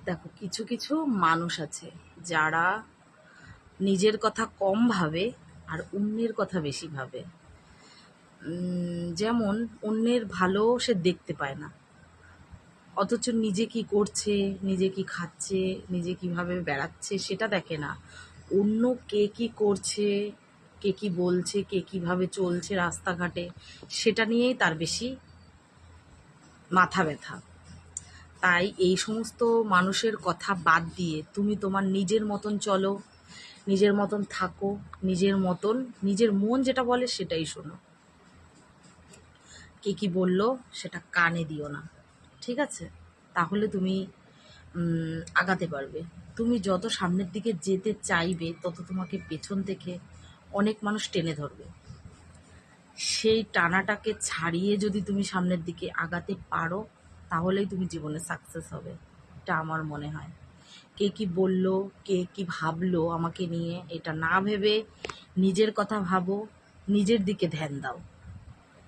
দেখো, কিছু কিছু মানুষ আছে যারা নিজের কথা কম ভাবে আর অন্যের কথা বেশি ভাবে। যেমন অন্যের ভালো সে দেখতে পায় না, অথচ নিজে কি করছে, নিজে কি খাচ্ছে, নিজে কিভাবে বেড়াচ্ছে সেটা দেখে না। অন্য কে কি করছে, কে কি বলছে, কে কিভাবে চলছে রাস্তাঘাটে, সেটা নিয়েই তার বেশি মাথা ব্যথা। তাই এই সমস্ত মানুষের কথা বাদ দিয়ে তুমি তোমার নিজের মতন চলো, নিজের মতন থাকো, নিজের মতন, নিজের মন যেটা বলে সেটাই শোনো। কে কি বললো সেটা কানে দিও না, ঠিক আছে? তাহলে তুমি আগাতে পারবে। তুমি যত সামনের দিকে যেতে চাইবে তত তোমাকে পেছন থেকে অনেক মানুষ টেনে ধরবে। সেই টানাটাকে ছাড়িয়ে যদি তুমি সামনের দিকে আগাতে পারো, তাহলেই তুমি জীবনে সাকসেস হবে, এটা আমার মনে হয়। কে কি বললো, কে কি ভাবলো আমাকে নিয়ে, এটা না ভেবে নিজের কথা ভাবো, নিজের দিকে ধ্যান দাও।